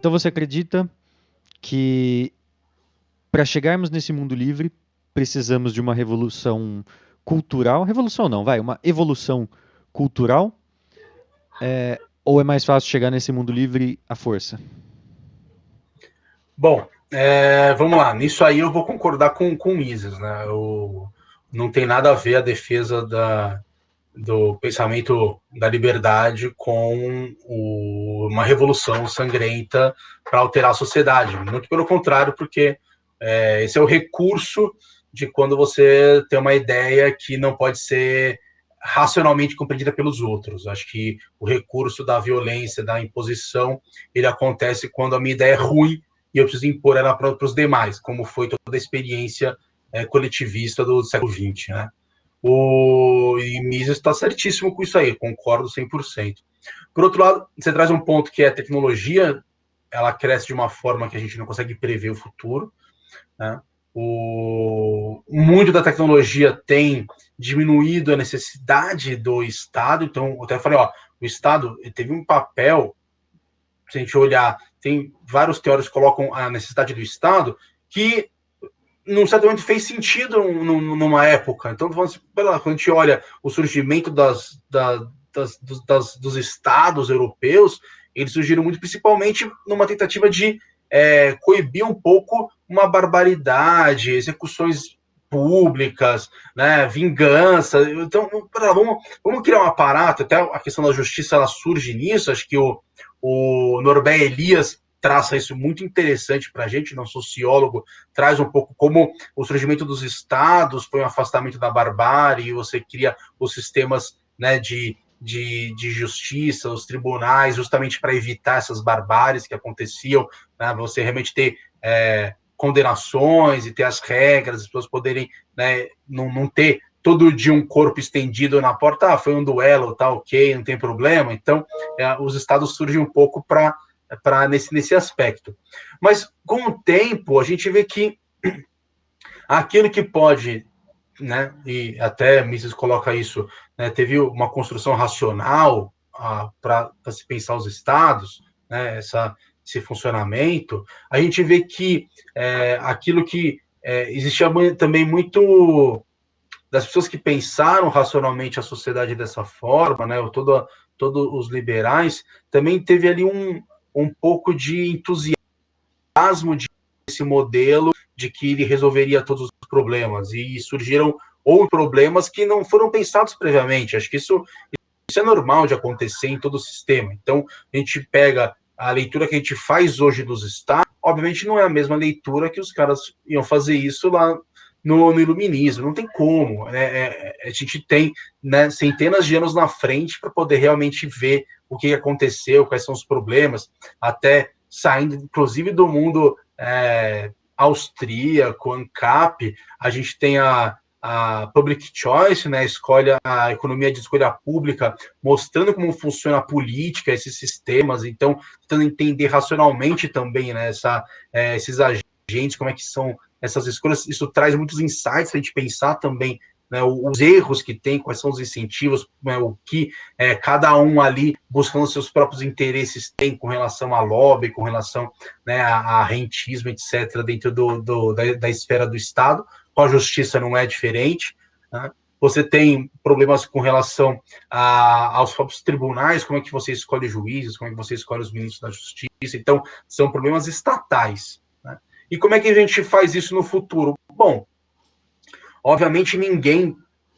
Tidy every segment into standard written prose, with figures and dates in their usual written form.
Então você acredita que para chegarmos nesse mundo livre, precisamos de uma revolução cultural, revolução não, vai, uma evolução cultural, ou é mais fácil chegar nesse mundo livre à força? Bom, vamos lá. Nisso aí eu vou concordar com o Mises, né? Não tem nada a ver a defesa do pensamento da liberdade com uma revolução sangrenta para alterar a sociedade. Muito pelo contrário, porque esse é o recurso de quando você tem uma ideia que não pode ser racionalmente compreendida pelos outros. Acho que o recurso da violência, da imposição, ele acontece quando a minha ideia é ruim e eu preciso impor ela para os demais, como foi toda a experiência coletivista do século XX, né? E Mises está certíssimo com isso aí, concordo 100%. Por outro lado, você traz um ponto que é a tecnologia, ela cresce de uma forma que a gente não consegue prever o futuro, né? Muito da tecnologia tem diminuído a necessidade do Estado, então eu até falei, ó, o Estado teve um papel, se a gente olhar, tem vários teóricos que colocam a necessidade do Estado, que num certo momento fez sentido numa época. Então, quando a gente olha o surgimento dos estados europeus, eles surgiram muito principalmente numa tentativa de coibir um pouco uma barbaridade, execuções públicas, né, vingança. Então, vamos criar um aparato, até a questão da justiça ela surge nisso, acho que o Norbert Elias traça isso muito interessante para a gente, um sociólogo, traz um pouco como o surgimento dos estados foi um afastamento da barbárie, e você cria os sistemas, né, de justiça, os tribunais, justamente para evitar essas barbáries que aconteciam, né, você realmente ter condenações e ter as regras, as pessoas poderem, né, não ter todo dia um corpo estendido na porta, foi um duelo, tá ok, não tem problema. Então, os estados surgem um pouco nesse aspecto. Mas, com o tempo, a gente vê que aquilo que pode, né, e até Mises coloca isso, né, teve uma construção racional para se pensar os estados, né, esse funcionamento, a gente vê que aquilo que existia também muito das pessoas que pensaram racionalmente a sociedade dessa forma, né, todos os liberais, também teve ali um pouco de entusiasmo desse modelo de que ele resolveria todos os problemas, e surgiram outros problemas que não foram pensados previamente. Acho que isso é normal de acontecer em todo o sistema. Então, a gente pega a leitura que a gente faz hoje dos estados, obviamente não é a mesma leitura que os caras iam fazer isso lá no iluminismo, não tem como. A gente tem, né, centenas de anos na frente para poder realmente ver o que aconteceu, quais são os problemas, até saindo, inclusive, do mundo austríaco, ANCAP, a gente tem a public choice, né, a economia de escolha pública, mostrando como funciona a política, esses sistemas, então, tentando entender racionalmente também, né, esses agentes, como é que são essas escolhas, isso traz muitos insights para a gente pensar também, né, os erros que tem, quais são os incentivos, né, o que cada um ali buscando seus próprios interesses tem com relação a lobby, com relação, né, a rentismo, etc., dentro da esfera do Estado. Com a justiça não é diferente, né? Você tem problemas com relação aos próprios tribunais, como é que você escolhe juízes, como é que você escolhe os ministros da justiça. Então, são problemas estatais, né? E como é que a gente faz isso no futuro? Bom, obviamente ninguém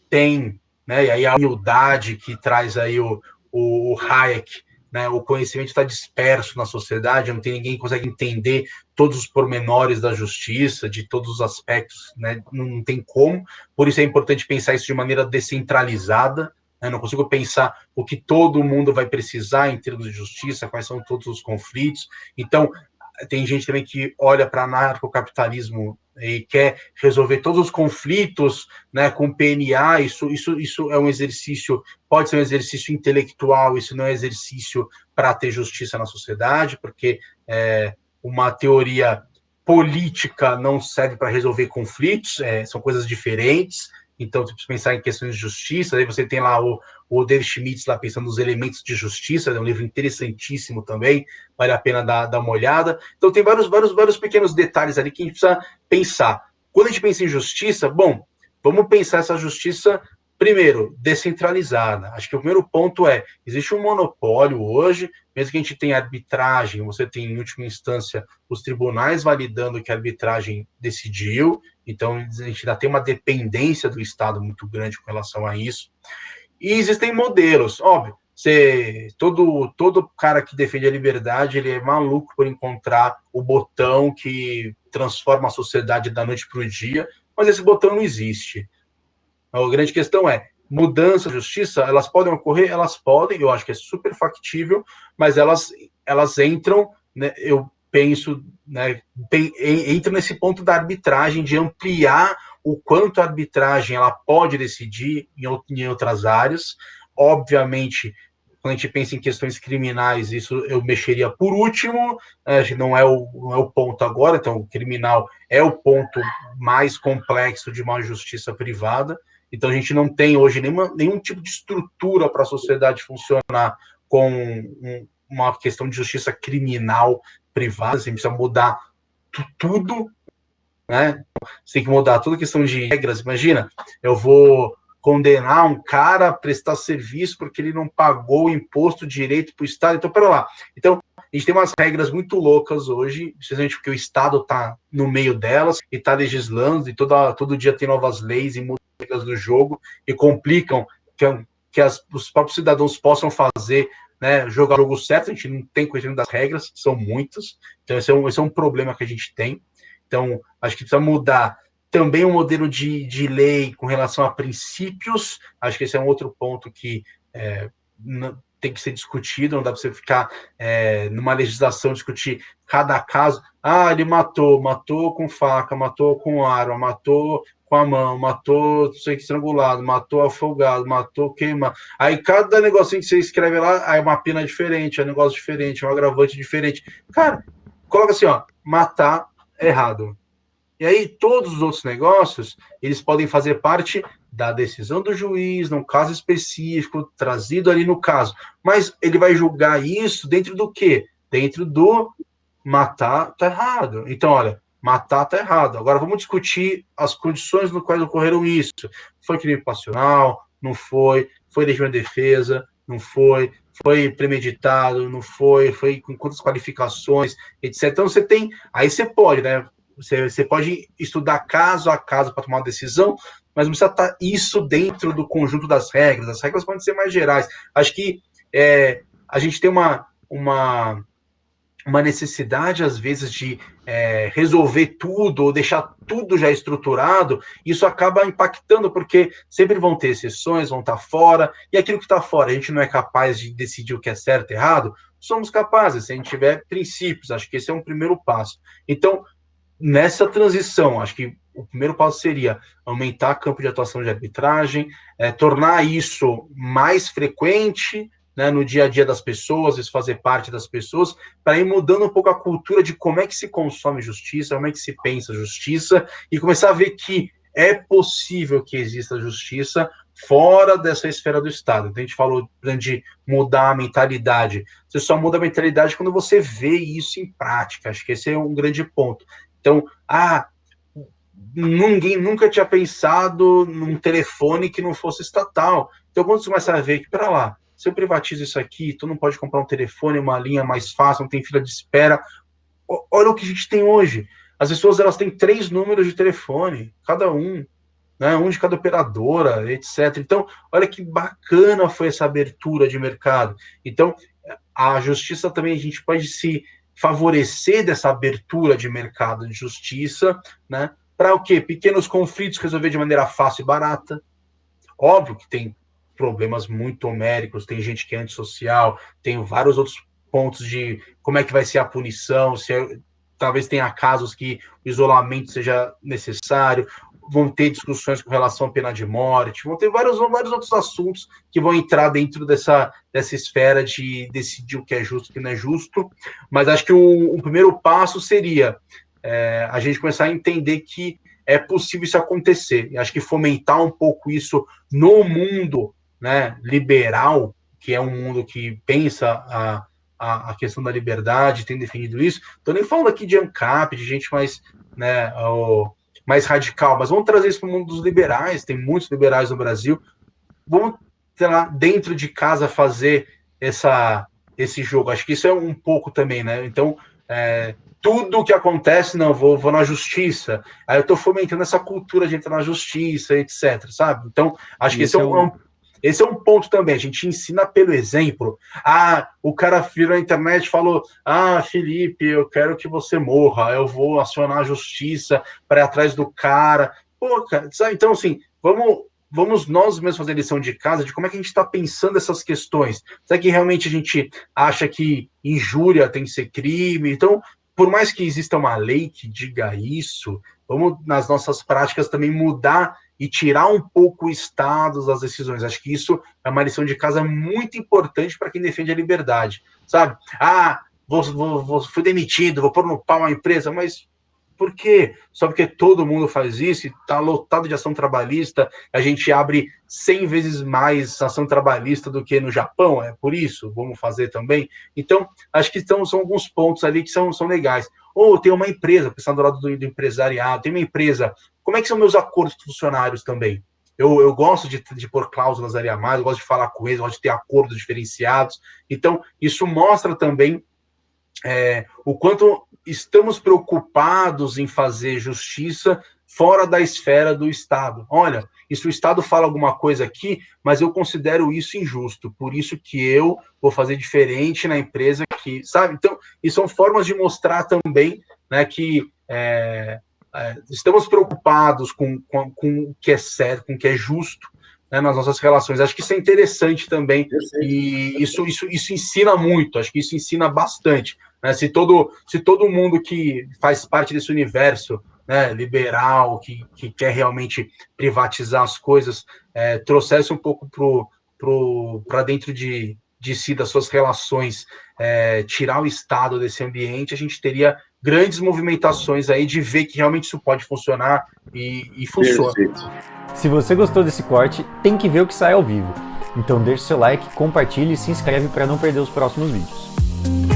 tem, né, e aí a humildade que traz aí o Hayek, né, o conhecimento está disperso na sociedade, não tem ninguém que consegue entender todos os pormenores da justiça, de todos os aspectos, né, não tem como, por isso é importante pensar isso de maneira descentralizada, né, não consigo pensar o que todo mundo vai precisar em termos de justiça, quais são todos os conflitos, então tem gente também que olha para anarcocapitalismo e quer resolver todos os conflitos, né, com PNA, isso é um exercício, pode ser um exercício intelectual, isso não é exercício para ter justiça na sociedade, porque uma teoria política não serve para resolver conflitos, são coisas diferentes, Então, se você pensar em questões de justiça, aí você tem lá o David Schmitz lá pensando nos elementos de justiça, é um livro interessantíssimo também, vale a pena dar uma olhada. Então, tem vários pequenos detalhes ali que a gente precisa pensar. Quando a gente pensa em justiça, bom, vamos pensar essa justiça, primeiro, descentralizada. Acho que o primeiro ponto é, existe um monopólio hoje, mesmo que a gente tenha arbitragem, você tem, em última instância, os tribunais validando que a arbitragem decidiu, então a gente ainda tem uma dependência do Estado muito grande com relação a isso. E existem modelos, óbvio, todo cara que defende a liberdade, ele é maluco por encontrar o botão que transforma a sociedade da noite para o dia, mas esse botão não existe. A grande questão é, mudança de justiça, elas podem ocorrer? Elas podem, eu acho que é super factível, mas elas entram, né, eu penso, né, entram nesse ponto da arbitragem, de ampliar o quanto a arbitragem ela pode decidir em outras áreas. Obviamente, quando a gente pensa em questões criminais, isso eu mexeria por último, não é o ponto agora, então o criminal é o ponto mais complexo de uma justiça privada. Então, a gente não tem hoje nenhum tipo de estrutura para a sociedade funcionar com uma questão de justiça criminal privada. Você precisa mudar tudo, né? Você tem que mudar toda a questão de regras. Imagina, eu vou condenar um cara a prestar serviço porque ele não pagou o imposto direito para o Estado. Então, pera lá. Então, a gente tem umas regras muito loucas hoje, precisamente porque o Estado está no meio delas e está legislando, e todo dia tem novas leis e regras do jogo e complicam que os próprios cidadãos possam fazer, né, jogar o jogo certo. A gente não tem conhecimento das regras, são muitas, então esse é um problema que a gente tem. Então, acho que precisa mudar também o modelo de lei com relação a princípios. Acho que esse é um outro ponto que tem que ser discutido, não dá para você ficar numa legislação discutir cada caso. Ah, ele matou com faca, matou com arma, matou com a mão, matou estrangulado, matou afogado, matou queimado. Aí cada negocinho que você escreve lá, aí é uma pena diferente, é um negócio diferente, é um agravante diferente. Cara, coloca assim, ó, matar é errado. E aí todos os outros negócios, eles podem fazer parte da decisão do juiz, num caso específico, trazido ali no caso. Mas ele vai julgar isso dentro do quê? Dentro do matar tá errado. Então, olha, matar tá errado. Agora vamos discutir as condições no quais ocorreram isso. Foi crime passional? Não foi? Foi legítima defesa? Não foi? Foi premeditado? Não foi? Foi com quantas qualificações, etc. Então você tem, aí você pode, né? Você pode estudar caso a caso para tomar uma decisão, mas não precisa estar isso dentro do conjunto das regras. As regras podem ser mais gerais. Acho que a gente tem uma necessidade, às vezes, de resolver tudo ou deixar tudo já estruturado. Isso acaba impactando, porque sempre vão ter exceções, vão estar fora, e aquilo que está fora, a gente não é capaz de decidir o que é certo e errado, somos capazes, se a gente tiver princípios. Acho que esse é um primeiro passo. Então, nessa transição, acho que o primeiro passo seria aumentar o campo de atuação de arbitragem, tornar isso mais frequente, né, no dia a dia das pessoas, isso fazer parte das pessoas, para ir mudando um pouco a cultura de como é que se consome justiça, como é que se pensa justiça, e começar a ver que é possível que exista justiça fora dessa esfera do Estado. Então, a gente falou de mudar a mentalidade. Você só muda a mentalidade quando você vê isso em prática. Acho que esse é um grande ponto. Então, ninguém nunca tinha pensado num telefone que não fosse estatal. Então, quando você começa a ver que, pera lá, se eu privatizo isso aqui, tu não pode comprar um telefone, uma linha mais fácil, não tem fila de espera. Olha o que a gente tem hoje. As pessoas, elas têm 3 números de telefone, cada um, né, um de cada operadora, etc. Então, olha que bacana foi essa abertura de mercado. Então, a justiça também, a gente pode se favorecer dessa abertura de mercado de justiça, né? Para o quê? Pequenos conflitos resolver de maneira fácil e barata. Óbvio que tem problemas muito homéricos, tem gente que é antissocial, tem vários outros pontos de como é que vai ser a punição, talvez tenha casos que o isolamento seja necessário, vão ter discussões com relação à pena de morte, vão ter vários outros assuntos que vão entrar dentro dessa esfera de decidir o que é justo e o que não é justo, mas acho que o primeiro passo seria a gente começar a entender que é possível isso acontecer. E acho que fomentar um pouco isso no mundo, né, liberal, que é um mundo que pensa a questão da liberdade, tem definido isso. Estou nem falando aqui de ANCAP, de gente mais, né, mais radical, mas vamos trazer isso para o mundo dos liberais, tem muitos liberais no Brasil. Vamos, sei lá, dentro de casa fazer esse jogo. Acho que isso é um pouco também, né? Então, tudo que acontece, não, vou na justiça. Aí eu estou fomentando essa cultura de entrar na justiça, etc, sabe? Então, acho que esse é um ponto também. A gente ensina pelo exemplo. O cara virou na internet e falou: Felipe, eu quero que você morra, eu vou acionar a justiça para ir atrás do cara. Pô, cara, sabe? Então, assim, vamos nós mesmos fazer lição de casa de como é que a gente está pensando essas questões. Será que realmente a gente acha que injúria tem que ser crime? Então, por mais que exista uma lei que diga isso, vamos, nas nossas práticas, também mudar e tirar um pouco o Estado das decisões. Acho que isso é uma lição de casa muito importante para quem defende a liberdade, sabe? Fui demitido, vou pôr no pau a empresa, mas por quê? Só porque todo mundo faz isso e está lotado de ação trabalhista, a gente abre 100 vezes mais ação trabalhista do que no Japão, é por isso, vamos fazer também. Então, acho que são alguns pontos ali que são legais. Ou tem uma empresa, pensando do lado do empresariado, tem uma empresa, como é que são meus acordos com funcionários também? Eu gosto de pôr cláusulas ali a mais, eu gosto de falar com eles, eu gosto de ter acordos diferenciados. Então, isso mostra também o quanto estamos preocupados em fazer justiça fora da esfera do Estado. Olha, e se o Estado fala alguma coisa aqui, mas eu considero isso injusto, por isso que eu vou fazer diferente na empresa que, sabe? Então, e são formas de mostrar também, né, que estamos preocupados com o que é certo, com o que é justo, né, nas nossas relações. Acho que isso é interessante também, e isso ensina muito, acho que isso ensina bastante. Né? Se todo mundo que faz parte desse universo, né, liberal, que quer realmente privatizar as coisas, trouxesse um pouco para dentro de si, das suas relações, tirar o Estado desse ambiente, a gente teria grandes movimentações aí de ver que realmente isso pode funcionar e funciona. Perfeito. Se você gostou desse corte, tem que ver o que sai ao vivo. Então deixe seu like, compartilhe e se inscreve para não perder os próximos vídeos.